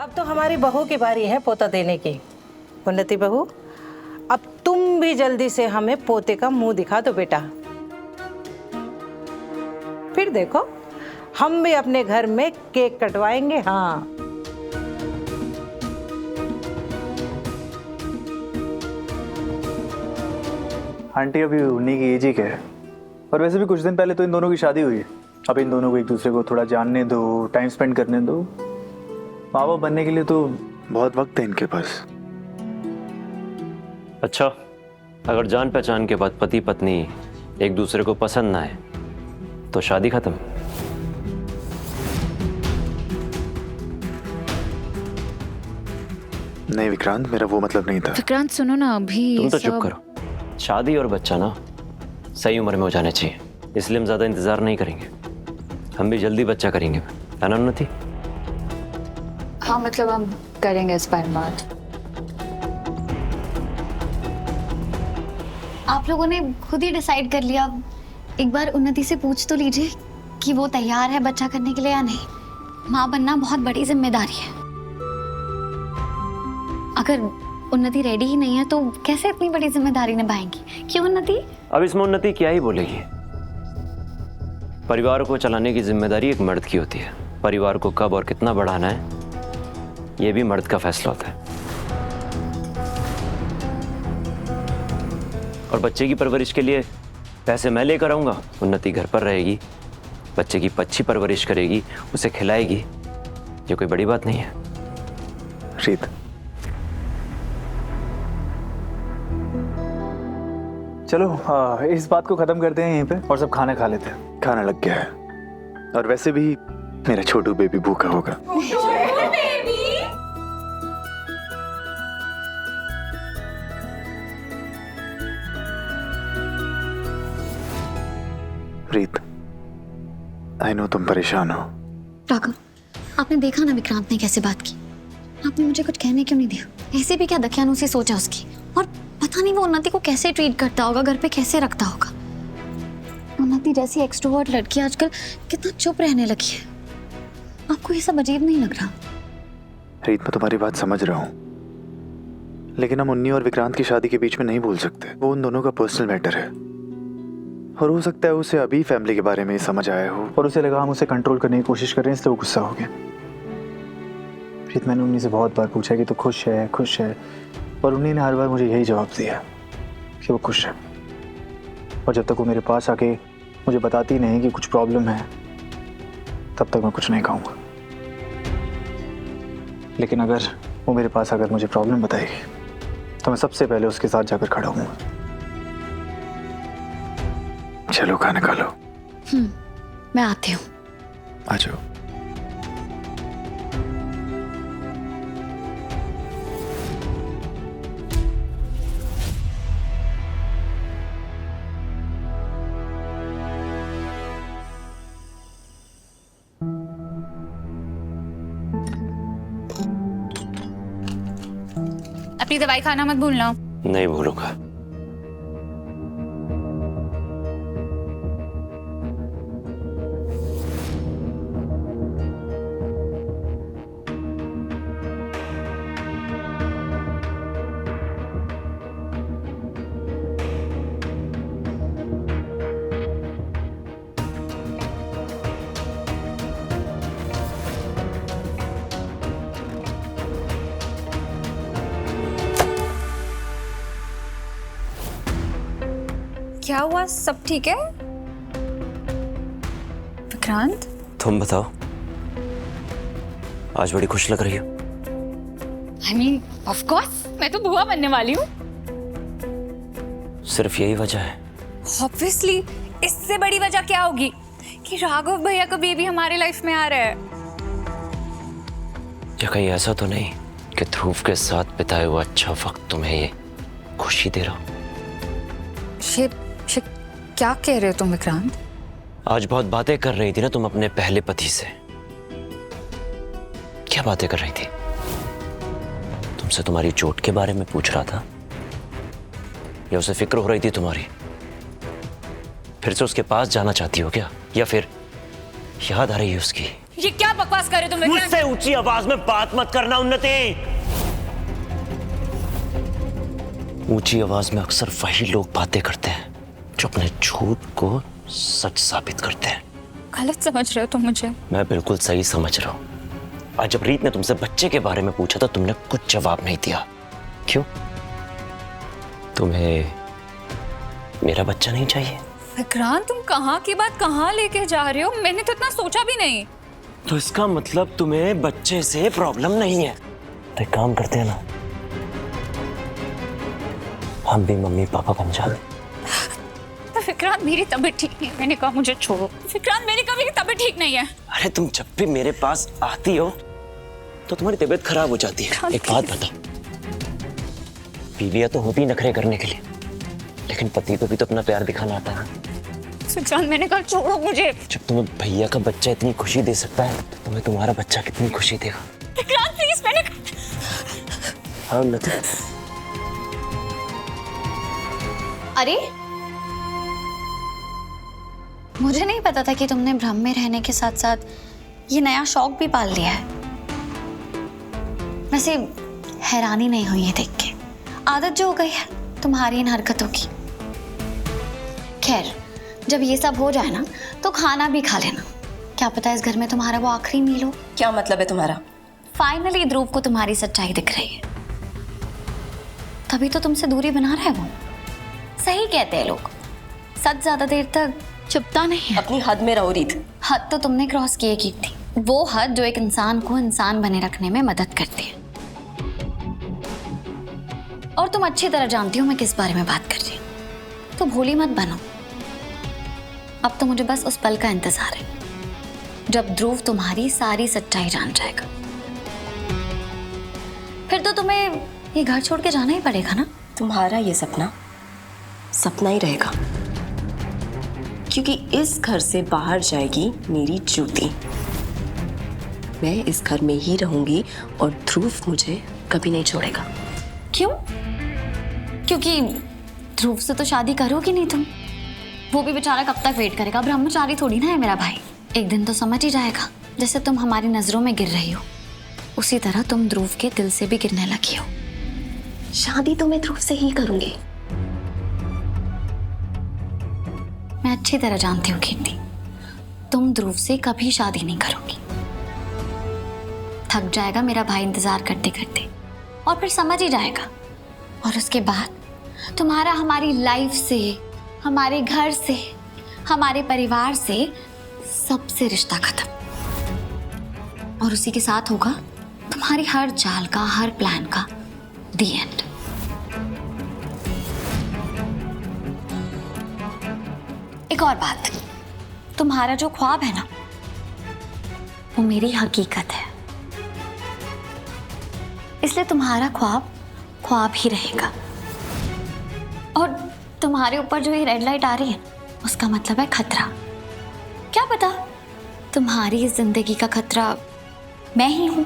अब तो हमारी बहू की बारी है पोता देने की। उन्नति बहू, अब तुम भी जल्दी से हमें पोते का मुंह दिखा दो बेटा। फिर देखो हम भी अपने घर में केक कटवाएंगे। हाँ, आंटी अभी उन्हीं की एज ही क्या है। और वैसे भी कुछ दिन पहले तो इन दोनों की शादी हुई है। अब इन दोनों को एक दूसरे को थोड़ा जानने दो, टाइम स्पेंड करने दो। माँ बाप बनने के लिए तो बहुत वक्त है इनके पास। अच्छा, अगर जान पहचान के बाद पति पत्नी एक दूसरे को पसंद ना आए तो शादी खत्म। नहीं विक्रांत, मेरा वो मतलब नहीं था। विक्रांत सुनो ना, अभी तुम तो चुप करो। शादी और बच्चा ना सही उम्र में हो जाने चाहिए, इसलिए हम ज्यादा इंतजार नहीं करेंगे। हम भी जल्दी बच्चा करेंगे, है ना उन्नति? हाँ, मतलब हम करेंगे इस बार बात। आप लोगों ने खुद ही डिसाइड कर लिया। एक बार उन्नति से पूछ तो लीजिए कि वो तैयार है बच्चा करने के लिए या नहीं। माँ बनना बहुत बड़ी जिम्मेदारी है। अगर उन्नति रेडी ही नहीं है तो कैसे इतनी बड़ी जिम्मेदारी निभाएंगी? क्यों उन्नति? अब इसमें उन्नति क्या ही बोलेगी। परिवार को चलाने की जिम्मेदारी एक मर्द की होती है। परिवार को कब और कितना बढ़ाना है ये भी मर्द का फैसला होता है। और बच्चे की परवरिश के लिए पैसे मैं लेकर आऊंगा, उन्नति घर पर रहेगी, बच्चे की अच्छी परवरिश करेगी, उसे खिलाएगी। ये कोई बड़ी बात नहीं है। रीत, चलो इस बात को खत्म करते हैं यहीं पे और सब खाना खा लेते हैं। खाना लग गया है और वैसे भी मेरा छोटू बेबी भूखा होगा। रीत, आई नो तुम परेशान हो। राघव, आपने देखा ना विक्रांत ने कैसे बात की। आपने मुझे कुछ कहने क्यों नहीं दिया? ऐसे भी क्या दकियानूसी सोचा उसकी। और पता नहीं वो उन्नति को कैसे ट्रीट करता होगा, घर पे कैसे रखता होगा। उन्नति जैसी एक्सट्रोवर्ट लड़की आजकल कितना चुप रहने लगी है। आपको ये सब अजीब नहीं लग रहा? रीत, मैं तुम्हारी बात समझ रहा हूँ, लेकिन हम उन्नी और विक्रांत की शादी के बीच में नहीं बोल सकते। वो उन दोनों का पर्सनल मैटर है और हो सकता है उसे अभी फैमिली के बारे में समझ आया हो और उसे लगा हम उसे कंट्रोल करने की कोशिश कर रहे हैं, इसलिए वो गुस्सा हो गया। रीत, मैंने उन्नी से बहुत बार पूछा कि तो खुश है, खुश है, और उन्नी ने हर बार मुझे यही जवाब दिया कि वो खुश है। और जब तक वो मेरे पास आके मुझे बताती नहीं कि कुछ प्रॉब्लम है, तब तक मैं कुछ नहीं कहूँगा। लेकिन अगर वो मेरे पास आकर मुझे प्रॉब्लम बताएगी तो मैं सबसे पहले उसके साथ जाकर खड़ा हूँगा। चलो खाना खा लो। मैं आती हूँ। आ जाओ। अपनी दवाई खाना मत भूलना। नहीं भूलूंगा। क्या हुआ? सब ठीक है? विक्रांत, तुम बताओ, आज बड़ी खुश लग रही हो। I mean, of course, मैं तो बुआ बनने वाली हूँ। सिर्फ यही वजह है? Obviously, इससे बड़ी वजह क्या होगी कि राघव भैया का बेबी हमारे लाइफ में आ रहा है। या कहीं ऐसा तो नहीं कि ध्रुव के साथ बिताए हुआ अच्छा वक्त तुम्हें ये खुशी दे रहा हो? क्या कह रहे हो तुम विक्रांत? आज बहुत बातें कर रही थी ना तुम अपने पहले पति से। क्या बातें कर रही थी? तुमसे तुम्हारी चोट के बारे में पूछ रहा था या उसे फिक्र हो रही थी तुम्हारी? फिर से उसके पास जाना चाहती हो क्या, या फिर याद आ रही है उसकी ये क्या बकवास कर रहे हो तुम विक्रांत? मुझसे ऊंची आवाज में बात मत करना उन्नति। ऊंची आवाज में अक्सर वही लोग बातें करते हैं जो अपने झूठ को सच साबित करते हैं। गलत समझ रहे हो तुम मुझे। मैं बिल्कुल सही समझ रहा हूं। आज जब रीत ने तुमसे बच्चे के बारे में पूछा तो तुमने कुछ जवाब नहीं दिया। क्यों? तुम्हें मेरा बच्चा नहीं चाहिए? विक्रांत तुम कहाँ की बात कहाँ लेके जा रहे हो? मैंने तो इतना सोचा भी नहीं। तो इसका मतलब तुम्हें बच्चे से प्रॉब्लम नहीं है। तो एक काम करते हैं ना, हम भी मम्मी पापा बन जाते। विक्रांत मेरी तबीयत ठीक नहीं है। मैंने कहा मुझे छोड़ो। विक्रांत मेरी कभी तबीयत ठीक नहीं है। अरे तुम जब भी मेरे पास आती हो तो तुम्हारी तबीयत खराब हो जाती है। एक बात बताओ, बीवियां तो होती ही नखरे करने के लिए, लेकिन पति को भी तो अपना प्यार दिखाना आता है। विक्रांत मैंने कहा छोड़ो मुझे। जब तुम्हें भैया का बच्चा इतनी खुशी दे सकता है तो तुम्हें तुम्हारा बच्चा कितनी खुशी देगा। विक्रांत प्लीज, मैंने हाँ उन्नति। अरे मुझे नहीं पता था कि तुमने भ्रम में रहने के साथ साथ ये नया शौक भी पाल लिया है। वैसे हैरानी नहीं हुई है देख के, आदत जो हो गई है तुम्हारी इन हरकतों की। खैर जब ये सब हो जाए ना तो खाना भी खा लेना। क्या पता इस घर में तुम्हारा वो आखिरी मील हो। क्या मतलब है तुम्हारा? फाइनली ध्रुव को तुम्हारी सच्चाई दिख रही है, तभी तो तुमसे दूरी बना रहा है वो। सही कहते हैं लोग, सच ज्यादा देर तक चुपता नहीं है। अपनी हद में रहो रीत। हद तो तुमने क्रॉस किए की थी, वो हद जो एक इंसान को इंसान बने रखने में मदद करती है। और तुम अच्छी तरह जानती हो मैं किस बारे में बात कर रही हूँ, तो भोली मत बनो। अब तो मुझे बस उस पल का इंतजार है जब ध्रुव तुम्हारी सारी सच्चाई जान जाएगा। फिर तो तुम्हें ये घर छोड़ के जाना ही पड़ेगा ना। तुम्हारा ये सपना सपना ही रहेगा, क्योंकि इस घर से बाहर जाएगी मेरी जूती। मैं इस घर में ही रहूंगी और ध्रुव मुझे कभी नहीं छोड़ेगा। क्यों? क्योंकि ध्रुव से तो शादी करोगी नहीं तुम। वो भी बेचारा कब तक वेट करेगा? ब्रह्मचारी थोड़ी ना है मेरा भाई, एक दिन तो समझ ही जाएगा। जैसे तुम हमारी नजरों में गिर रही हो उसी तरह तुम ध्रुव के दिल से भी गिरने लगी हो। शादी तो मैं ध्रुव से ही करूंगी। मैं अच्छी तरह जानती हूँ कीर्ति, तुम ध्रुव से कभी शादी नहीं करोगी। थक जाएगा मेरा भाई इंतजार करते करते और फिर समझ ही जाएगा, और उसके बाद तुम्हारा हमारी लाइफ से, हमारे घर से, हमारे परिवार से सबसे रिश्ता खत्म। और उसी के साथ होगा तुम्हारी हर चाल का, हर प्लान का दी एंड। एक और बात, तुम्हारा जो ख्वाब है ना वो मेरी हकीकत है, इसलिए तुम्हारा ख्वाब ख्वाब ही रहेगा। और तुम्हारे ऊपर जो ये रेड लाइट आ रही है उसका मतलब है खतरा। क्या पता तुम्हारी इस जिंदगी का खतरा मैं ही हूं।